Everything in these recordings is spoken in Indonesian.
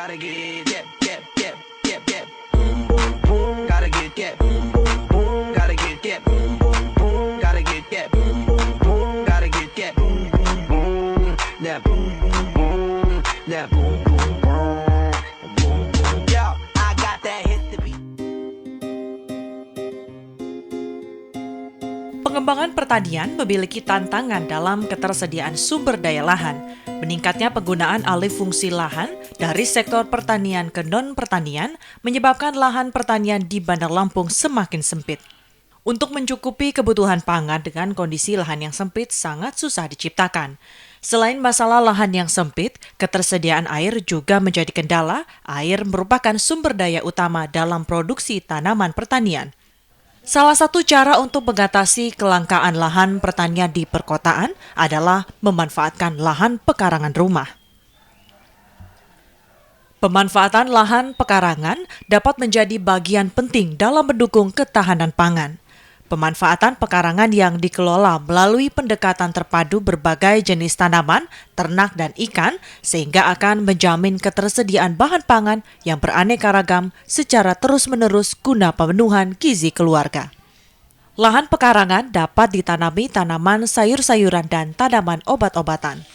Gotta get it, yep. Boom, boom, boom. Gotta get it, boom, boom, boom. Gotta get it, boom, boom, boom. Gotta get it, boom, boom, boom. Gotta get it, boom, boom, boom. That boom, boom, boom. That boom, boom, boom. Boom, boom. Yo, I got that hit to beat. Pengembangan pertanian memiliki tantangan dalam ketersediaan sumber daya lahan. Meningkatnya penggunaan alih fungsi lahan dari sektor pertanian ke non-pertanian menyebabkan lahan pertanian di Bandar Lampung semakin sempit. Untuk mencukupi kebutuhan pangan dengan kondisi lahan yang sempit sangat susah diciptakan. Selain masalah lahan yang sempit, ketersediaan air juga menjadi kendala. Air merupakan sumber daya utama dalam produksi tanaman pertanian. Salah satu cara untuk mengatasi kelangkaan lahan pertanian di perkotaan adalah memanfaatkan lahan pekarangan rumah. Pemanfaatan lahan pekarangan dapat menjadi bagian penting dalam mendukung ketahanan pangan. Pemanfaatan pekarangan yang dikelola melalui pendekatan terpadu berbagai jenis tanaman, ternak, dan ikan sehingga akan menjamin ketersediaan bahan pangan yang beraneka ragam secara terus-menerus guna pemenuhan gizi keluarga. Lahan pekarangan dapat ditanami tanaman sayur-sayuran dan tanaman obat-obatan.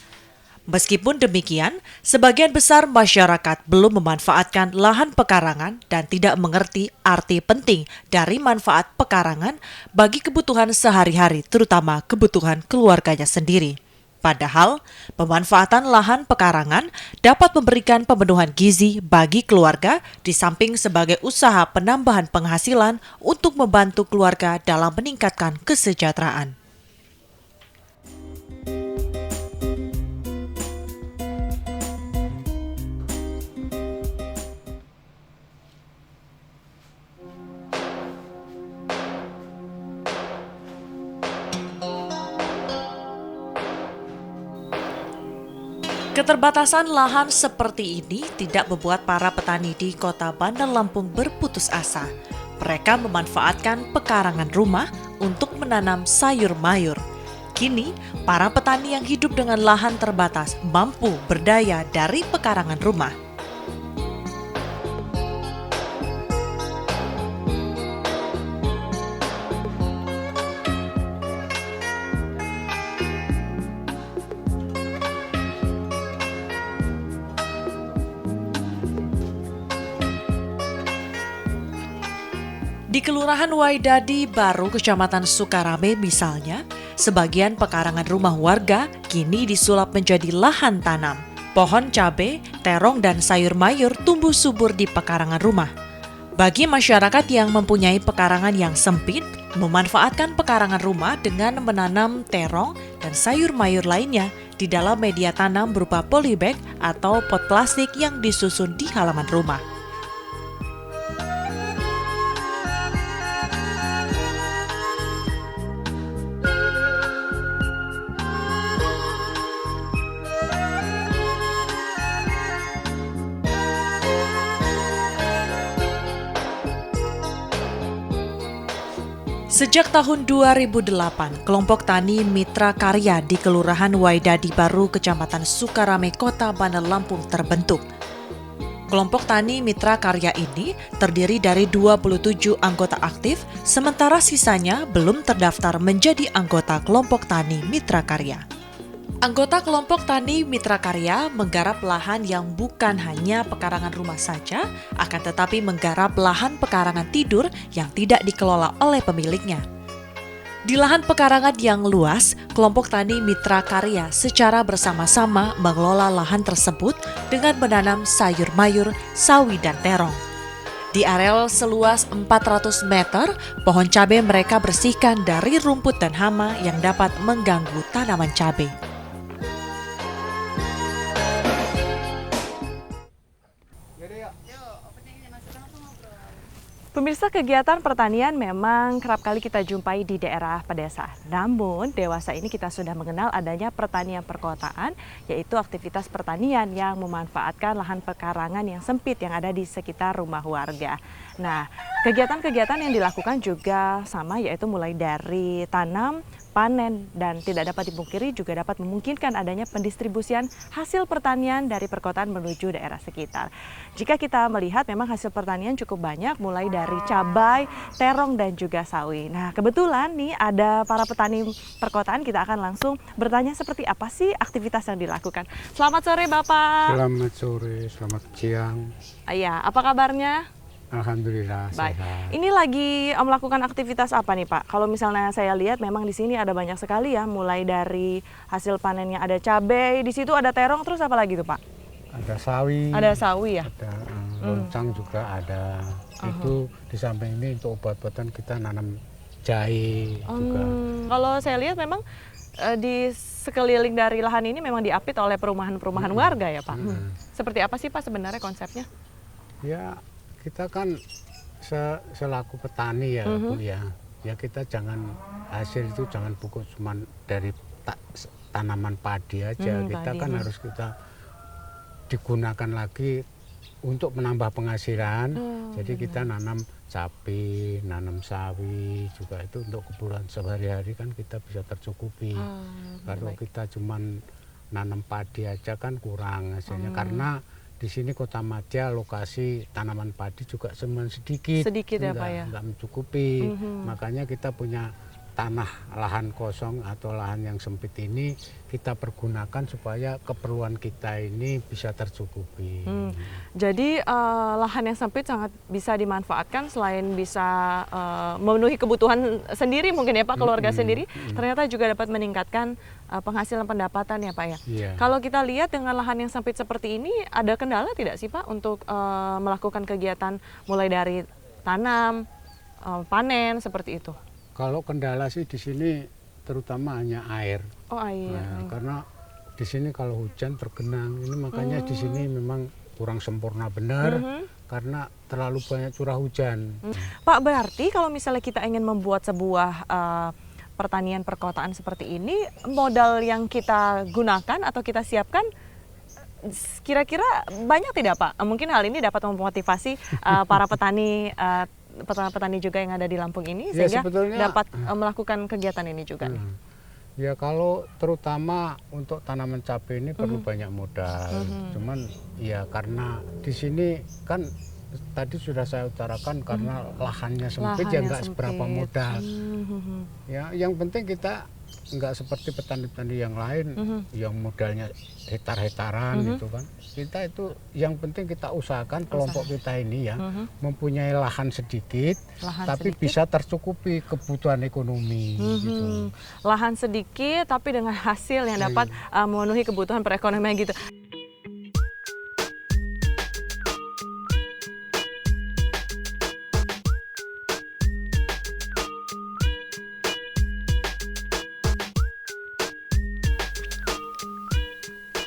Meskipun demikian, sebagian besar masyarakat belum memanfaatkan lahan pekarangan dan tidak mengerti arti penting dari manfaat pekarangan bagi kebutuhan sehari-hari, terutama kebutuhan keluarganya sendiri. Padahal, pemanfaatan lahan pekarangan dapat memberikan pemenuhan gizi bagi keluarga di samping sebagai usaha penambahan penghasilan untuk membantu keluarga dalam meningkatkan kesejahteraan. Keterbatasan lahan seperti ini tidak membuat para petani di kota Bandar Lampung berputus asa. Mereka memanfaatkan pekarangan rumah untuk menanam sayur mayur. Kini, para petani yang hidup dengan lahan terbatas mampu berdaya dari pekarangan rumah. Di Kelurahan Waidadi Baru, Kecamatan Sukarame misalnya, sebagian pekarangan rumah warga kini disulap menjadi lahan tanam. Pohon cabai, terong, dan sayur mayur tumbuh subur di pekarangan rumah. Bagi masyarakat yang mempunyai pekarangan yang sempit, memanfaatkan pekarangan rumah dengan menanam terong dan sayur mayur lainnya di dalam media tanam berupa polybag atau pot plastik yang disusun di halaman rumah. Sejak tahun 2008, kelompok tani Mitra Karya di Kelurahan Waidadi Baru, Kecamatan Sukarame, Kota Bandar Lampung terbentuk. Kelompok tani Mitra Karya ini terdiri dari 27 anggota aktif, sementara sisanya belum terdaftar menjadi anggota kelompok tani Mitra Karya. Anggota kelompok tani Mitra Karya menggarap lahan yang bukan hanya pekarangan rumah saja, akan tetapi menggarap lahan pekarangan tidur yang tidak dikelola oleh pemiliknya. Di lahan pekarangan yang luas, kelompok tani Mitra Karya secara bersama-sama mengelola lahan tersebut dengan menanam sayur mayur, sawi, dan terong. Di areal seluas 400 meter, pohon cabai mereka bersihkan dari rumput dan hama yang dapat mengganggu tanaman cabai. Pemirsa, kegiatan pertanian memang kerap kali kita jumpai di daerah pedesaan. Namun, dewasa ini kita sudah mengenal adanya pertanian perkotaan, yaitu aktivitas pertanian yang memanfaatkan lahan pekarangan yang sempit yang ada di sekitar rumah warga. Nah, kegiatan-kegiatan yang dilakukan juga sama, yaitu mulai dari tanam panen dan tidak dapat dipungkiri juga dapat memungkinkan adanya pendistribusian hasil pertanian dari perkotaan menuju daerah sekitar. Jika kita melihat memang hasil pertanian cukup banyak mulai dari cabai, terong dan juga sawi. Nah, kebetulan nih ada para petani perkotaan, kita akan langsung bertanya seperti apa sih aktivitas yang dilakukan. Selamat sore Bapak. Selamat sore, selamat siang. Iya, apa kabarnya? Alhamdulillah Baik. sehat. Ini lagi melakukan aktivitas apa nih Pak? Kalau misalnya saya lihat memang di sini ada banyak sekali ya, mulai dari hasil panennya ada cabai, di situ ada terong, terus apa lagi tuh Pak? Ada sawi, Ada sawi ya? ada loncang juga ada. Itu di samping ini untuk obat-obatan kita nanam jahe juga. Kalau saya lihat memang di sekeliling dari lahan ini memang diapit oleh perumahan-perumahan warga ya Pak. Seperti apa sih Pak sebenarnya konsepnya? Ya kita kan selaku petani ya Bu ya. Ya kita jangan hasil itu jangan pupuk cuma dari tanaman padi aja. Kita kan harus kita digunakan lagi untuk menambah penghasilan. Jadi kita nanam cabai, nanam sawi juga itu untuk kebutuhan sehari-hari kan kita bisa tercukupi. Kalau kita cuman nanam padi aja kan kurang hasilnya karena di sini Kota Madya lokasi tanaman padi juga cuma sedikit. Sedikit ya Pak ya? Nggak mencukupi. Makanya kita punya tanah lahan kosong atau lahan yang sempit ini kita pergunakan supaya keperluan kita ini bisa tercukupi. Jadi lahan yang sempit sangat bisa dimanfaatkan selain bisa memenuhi kebutuhan sendiri mungkin ya Pak, keluarga sendiri, ternyata juga dapat meningkatkan penghasilan pendapatan ya Pak ya. Iya. Kalau kita lihat dengan lahan yang sempit seperti ini, ada kendala tidak sih Pak untuk melakukan kegiatan mulai dari tanam, panen seperti itu? Kalau kendala sih di sini terutama hanya air. Oh air. Nah, karena di sini kalau hujan tergenang, ini makanya di sini memang kurang sempurna benar karena terlalu banyak curah hujan. Pak, berarti kalau misalnya kita ingin membuat sebuah pertanian perkotaan seperti ini, modal yang kita gunakan atau kita siapkan kira-kira banyak tidak Pak? Mungkin hal ini dapat memotivasi para petani juga yang ada di Lampung ini Ya, sehingga sebetulnya, dapat melakukan kegiatan ini juga nih. Ya kalau terutama untuk tanaman cabai ini perlu banyak modal. Cuman ya karena di sini kan tadi sudah saya utarakan karena lahannya sempit ya nggak seberapa modal. Ya yang penting kita nggak seperti petani-petani yang lain yang modalnya hektar-hektaran gitu kan. Kita itu yang penting kita usahakan kelompok kita ini ya mempunyai lahan sedikit tapi bisa tercukupi kebutuhan ekonomi gitu. Lahan sedikit tapi dengan hasil yang dapat memenuhi kebutuhan perekonomian gitu.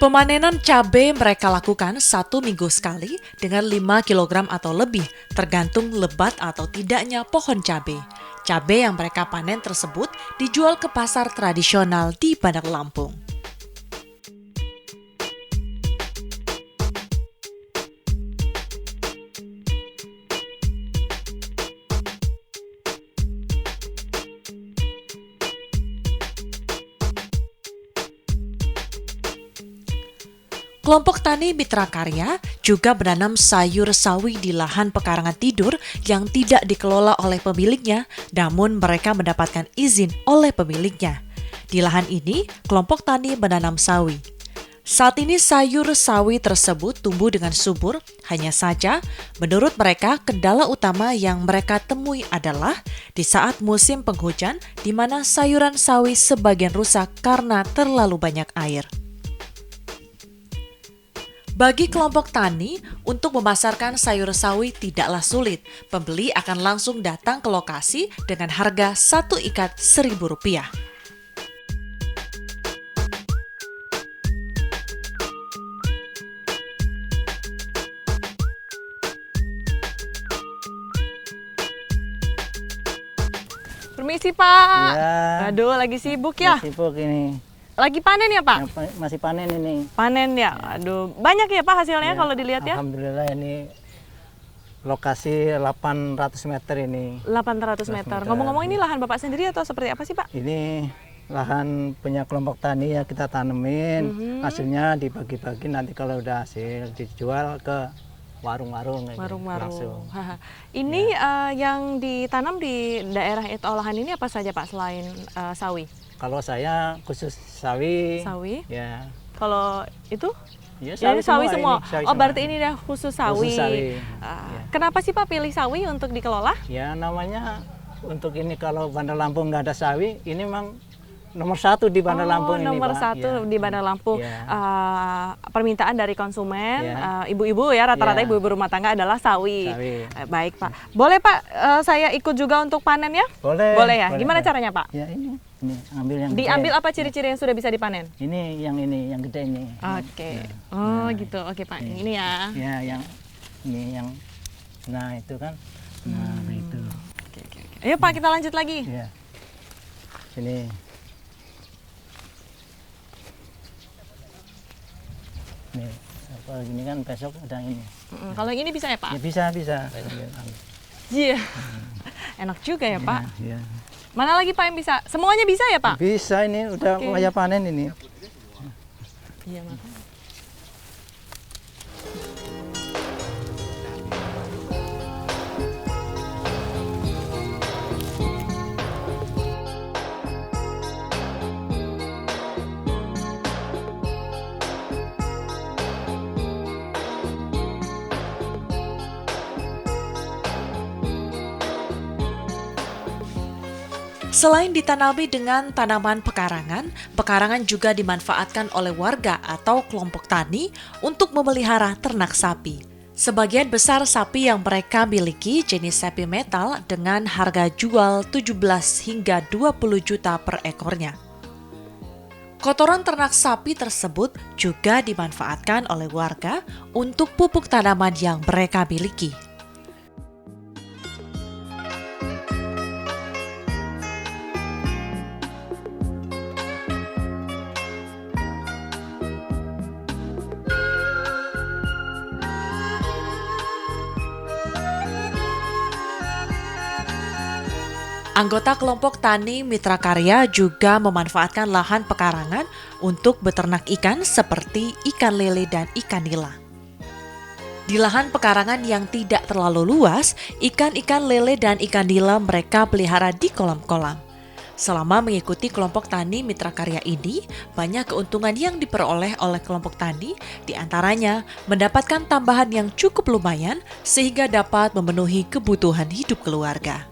Pemanenan cabai mereka lakukan 1 minggu sekali dengan 5 kg atau lebih, tergantung lebat atau tidaknya pohon cabai. Cabai yang mereka panen tersebut dijual ke pasar tradisional di Bandar Lampung. Kelompok tani Mitra Karya juga menanam sayur sawi di lahan pekarangan tidur yang tidak dikelola oleh pemiliknya, namun mereka mendapatkan izin oleh pemiliknya. Di lahan ini, kelompok tani menanam sawi. Saat ini sayur sawi tersebut tumbuh dengan subur, hanya saja menurut mereka kendala utama yang mereka temui adalah di saat musim penghujan di mana sayuran sawi sebagian rusak karena terlalu banyak air. Bagi kelompok tani, untuk memasarkan sayur sawi tidaklah sulit. Pembeli akan langsung datang ke lokasi dengan harga 1 ikat Rp1.000. Permisi Pak. Ya. Aduh, lagi sibuk ya? Sibuk ini. Lagi panen ya Pak? Masih panen ini. Panen ya? Aduh, banyak ya Pak hasilnya Ya, kalau dilihat ya? Alhamdulillah ini lokasi 800 meter ini. 800 meter. Ngomong-ngomong ini lahan Bapak sendiri atau seperti apa sih Pak? Ini lahan punya kelompok tani ya kita tanemin, hasilnya dibagi-bagi, nanti kalau udah hasil dijual ke warung-warung kayak gitu, langsung. Warung-warung. Haha. Ini yang ditanam di daerah itu olahan ini apa saja Pak selain sawi? Kalau saya khusus sawi. Sawi. Ya. Kalau itu? Ya, Ya, ini sawi semua. ini, sawi Oh, semua. berarti ini udah khusus sawi. Khusus sawi. Kenapa sih Pak pilih sawi untuk dikelola? Ya namanya untuk ini kalau Bandar Lampung nggak ada sawi, ini memang nomor 1 di Bandar Lampung ini, nomor Pak. 1 Ya. di Bandar Lampung. Ya. Permintaan dari konsumen, Ya. ibu-ibu ya, rata-rata Ya. ibu-ibu rumah tangga adalah sawi. Sawi. Baik Pak. Boleh Pak, saya ikut juga untuk panen ya? Boleh. Boleh ya? boleh, Gimana Pak. caranya Pak? Ya ini ambil yang Diambil gede. apa ciri-ciri yang sudah bisa dipanen? Ini yang gede ini. Oke. Oh gitu. Oke Pak. Ini ya. Ya yang nah itu kan. Nah itu. Oke. Ayo Pak, kita lanjut lagi. Ya. Sini. Nih, apa gini kan besok ada ini. Kalau yang ini bisa ya Pak? Ya bisa. Iya. Enak juga ya Pak. Ya. Mana lagi Pak yang bisa? Semuanya bisa ya Pak? Bisa ini udah Oke. layak panen ini. Iya makanya. Selain ditanami dengan tanaman pekarangan, pekarangan juga dimanfaatkan oleh warga atau kelompok tani untuk memelihara ternak sapi. Sebagian besar sapi yang mereka miliki jenis sapi metal dengan harga jual 17 hingga 20 juta per ekornya. Kotoran ternak sapi tersebut juga dimanfaatkan oleh warga untuk pupuk tanaman yang mereka miliki. Anggota kelompok tani Mitra Karya juga memanfaatkan lahan pekarangan untuk beternak ikan seperti ikan lele dan ikan nila. Di lahan pekarangan yang tidak terlalu luas, ikan-ikan lele dan ikan nila mereka pelihara di kolam-kolam. Selama mengikuti kelompok tani Mitra Karya ini, banyak keuntungan yang diperoleh oleh kelompok tani, diantaranya mendapatkan tambahan yang cukup lumayan sehingga dapat memenuhi kebutuhan hidup keluarga.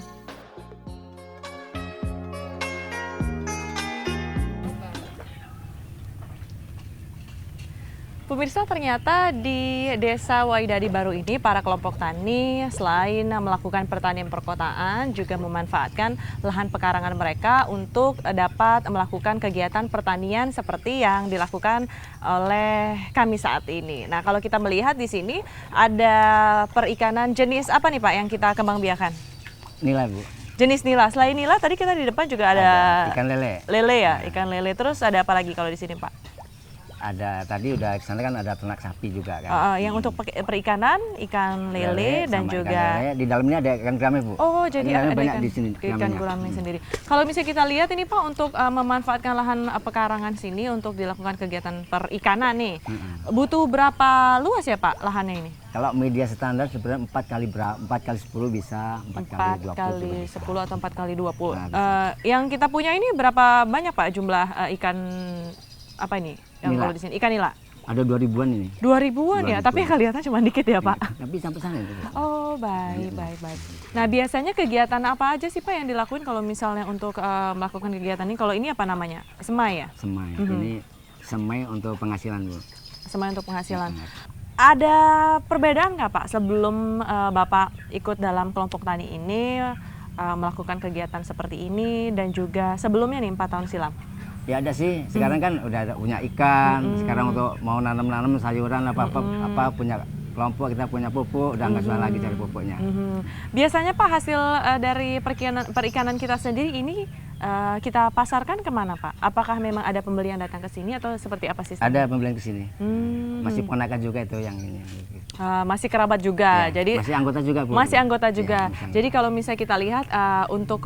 Pemirsa, ternyata di Desa Waidadi Baru ini para kelompok tani selain melakukan pertanian perkotaan juga memanfaatkan lahan pekarangan mereka untuk dapat melakukan kegiatan pertanian seperti yang dilakukan oleh kami saat ini. Nah, kalau kita melihat di sini ada perikanan jenis apa nih Pak yang kita kembangbiakan? Nila Bu. Jenis nila. Selain nila tadi kita di depan juga ada Ikan lele. lele ya, ikan lele. Terus ada apa lagi kalau di sini Pak? Ada tadi udah ke sana kan ada ternak sapi juga kan. Yang untuk perikanan, ikan lele dan sama juga ikan lele. Di dalamnya ada ikan gurame Bu. oh jadi Ini ada banyak ikan, di sini ikan namanya. gurame sendiri. Kalau misalnya kita lihat ini Pak untuk memanfaatkan lahan pekarangan sini untuk dilakukan kegiatan perikanan nih, butuh berapa luas ya Pak lahannya ini? Kalau media standar sebenarnya 4 kali 10 bisa, 4 kali 20 kali juga bisa. 10 atau 4 kali 20. Nah, Yang kita punya ini berapa banyak Pak jumlah ikan apa ini? Yang Nila. kalau di sini ikan nila. Ada 2000-an ini. 2000-an ya, 2000-an. tapi kelihatan cuma dikit ya Pak. Tapi sampai sana itu. Bu. Oh baik. Nah biasanya kegiatan apa aja sih Pak yang dilakuin kalau misalnya untuk melakukan kegiatan ini? Kalau ini apa namanya? Semai ya? Semai. Ini semai untuk penghasilan Bu. Semai untuk penghasilan. Iya. Ada perbedaan nggak Pak sebelum Bapak ikut dalam kelompok tani ini melakukan kegiatan seperti ini dan juga sebelumnya nih 4 tahun silam? Ya ada sih. Sekarang kan udah ada punya ikan. Sekarang untuk mau nanam-nanam sayuran apa punya kelompok, kita punya pupuk, udah nggak susah lagi cari pupuknya. Biasanya Pak hasil dari perikanan kita sendiri ini kita pasarkan kemana Pak? Apakah memang ada pembeli yang datang ke sini atau seperti apa sistemnya? Ada pembelian ke sini. Hmm. Masih ponakan juga itu yang ini. Masih kerabat juga, Ya, jadi masih anggota juga, Bu. masih anggota juga. Ya, Jadi kalau misalnya kita lihat untuk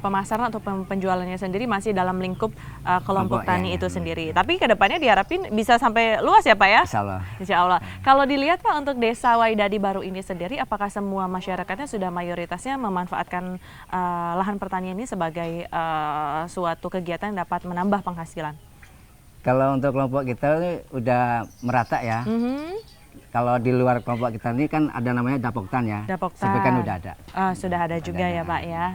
pemasaran atau penjualannya sendiri masih dalam lingkup kelompok Kelompok, tani ya, itu ya. sendiri. Tapi kedepannya diharapin bisa sampai luas ya Pak ya? Insya Allah. Insya Allah. Kalau dilihat Pak untuk Desa Waidadi baru ini sendiri, apakah semua masyarakatnya sudah mayoritasnya memanfaatkan lahan pertanian ini sebagai suatu kegiatan yang dapat menambah penghasilan? Kalau untuk kelompok kita ini udah merata ya. Kalau di luar kelompok kita ini kan ada namanya Dapoktan ya. Dapoktan. Sampai kan udah ada. Sudah ada juga Ada. ya Pak ya.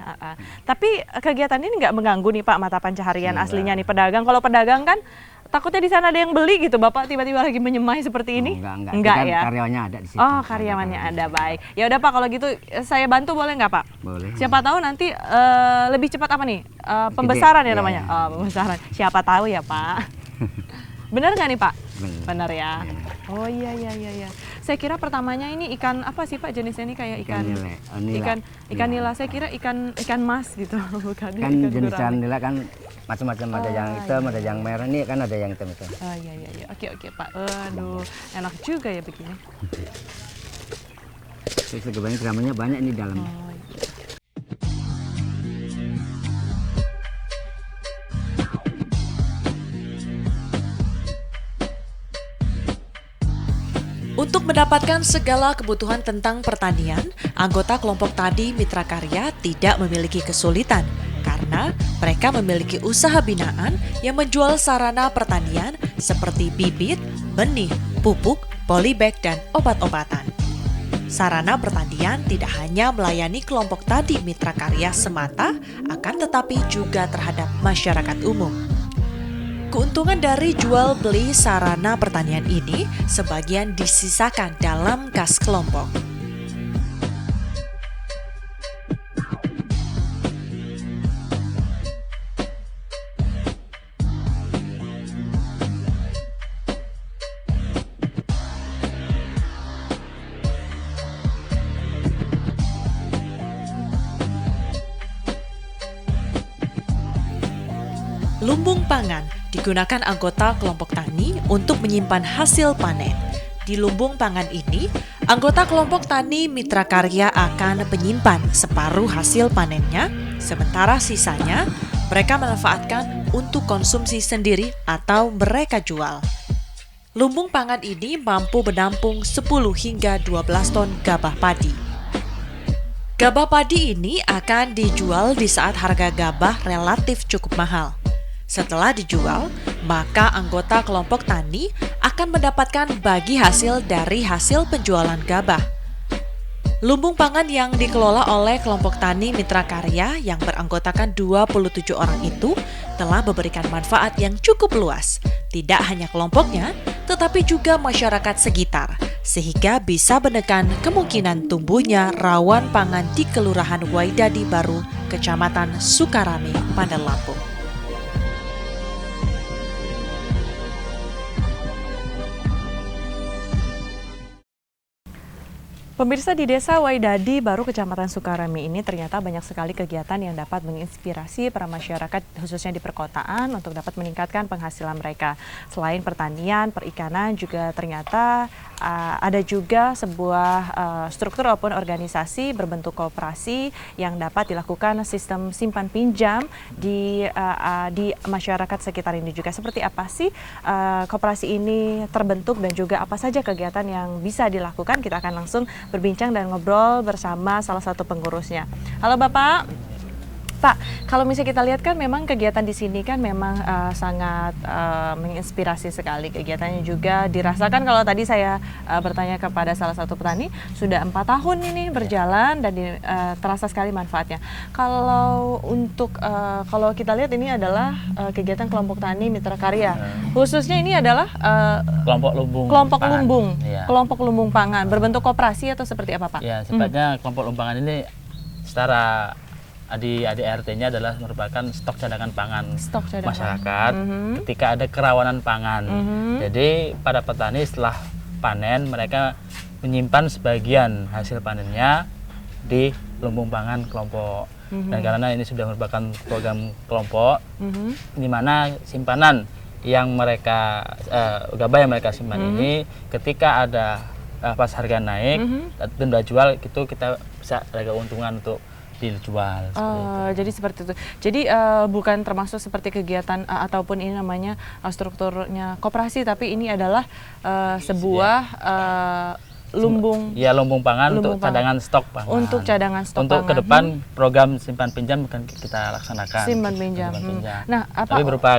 Tapi kegiatan ini nggak mengganggu nih Pak mata pencaharian Enggak. aslinya nih pedagang. Kalau pedagang kan takutnya di sana ada yang beli gitu Bapak tiba-tiba lagi menyemai seperti ini? Enggak. Enggak Itu kan ya. karyawannya ada di situ. Oh karyawannya ada, baik. Ya udah Pak kalau gitu saya bantu boleh nggak Pak? Boleh. Siapa tahu nanti lebih cepat apa nih pembesaran ya Iya, namanya. iya. Pembesaran. Siapa tahu ya Pak. Benar nggak nih Pak? Benar. Benar ya. Iya. Oh iya. Saya kira pertamanya ini ikan apa sih Pak jenisnya ini kayak Ikan nila. Nila. ikan Iya. nila. Saya kira ikan mas gitu bukan Kan ikan jenis gurame. nila kan macam-macam, ada yang hitam, ada yang merah, ini kan ada yang hitam itu. Oh iya. Oke Pak. Aduh, enak juga ya begini. Terus kebanyakan gramanya banyak ini di dalam. Oh, iya. Untuk mendapatkan segala kebutuhan tentang pertanian, anggota kelompok tani Mitra Karya tidak memiliki kesulitan karena mereka memiliki usaha binaan yang menjual sarana pertanian seperti bibit, benih, pupuk, polybag, dan obat-obatan. Sarana pertanian tidak hanya melayani kelompok tani Mitra Karya semata, akan tetapi juga terhadap masyarakat umum. Keuntungan dari jual beli sarana pertanian ini sebagian disisakan dalam kas kelompok. Lumbung pangan digunakan anggota kelompok tani untuk menyimpan hasil panen. Di lumbung pangan ini, anggota kelompok tani Mitra Karya akan menyimpan separuh hasil panennya, sementara sisanya mereka manfaatkan untuk konsumsi sendiri atau mereka jual. Lumbung pangan ini mampu menampung 10 hingga 12 ton gabah padi. Gabah padi ini akan dijual di saat harga gabah relatif cukup mahal. Setelah dijual, maka anggota kelompok tani akan mendapatkan bagi hasil dari hasil penjualan gabah. Lumbung pangan yang dikelola oleh kelompok tani Mitra Karya yang beranggotakan 27 orang itu telah memberikan manfaat yang cukup luas, tidak hanya kelompoknya, tetapi juga masyarakat sekitar, sehingga bisa menekan kemungkinan tumbuhnya rawan pangan di Kelurahan Waidadi Baru, Kecamatan Sukarame, Bandar Lampung. Pemirsa, di Desa Waidadi Baru Kecamatan Sukarame ini ternyata banyak sekali kegiatan yang dapat menginspirasi para masyarakat khususnya di perkotaan untuk dapat meningkatkan penghasilan mereka. Selain pertanian, perikanan juga ternyata ada juga sebuah struktur maupun organisasi berbentuk koperasi yang dapat dilakukan sistem simpan pinjam di masyarakat sekitar ini juga. Seperti apa sih koperasi ini terbentuk dan juga apa saja kegiatan yang bisa dilakukan? Kita akan langsung berbincang dan ngobrol bersama salah satu pengurusnya. Halo Bapak. Pak, kalau misalnya kita lihat kan memang kegiatan di sini kan memang sangat menginspirasi sekali. Kegiatannya juga dirasakan kalau tadi saya bertanya kepada salah satu petani, sudah 4 tahun ini berjalan dan terasa sekali manfaatnya. Kalau untuk kalau kita lihat ini adalah kegiatan kelompok tani Mitra Karya. Khususnya ini adalah kelompok lumbung pangan. Iya. Kelompok lumbung pangan berbentuk koperasi atau seperti apa Pak? Ya, sifatnya kelompok lumbung pangan ini secara ADRT-nya adalah merupakan stok cadangan pangan masyarakat ketika ada kerawanan pangan. Jadi pada petani setelah panen mereka menyimpan sebagian hasil panennya di lumbung pangan kelompok Dan karena ini sudah merupakan program kelompok, di mana simpanan yang mereka gabah yang mereka simpan ini, ketika ada pas harga naik dan udah jual, itu kita bisa ada keuntungan untuk dijual. Jadi seperti itu. Jadi bukan termasuk seperti kegiatan ataupun ini namanya strukturnya koperasi, tapi ini adalah sebuah lumbung. Ya, lumbung pangan Lumbung untuk cadangan stok pangan. Untuk cadangan stok untuk pangan. ke depan program simpan pinjam akan kita laksanakan. Simpan pinjam. Simpan pinjam. Nah, apa? Tapi berupa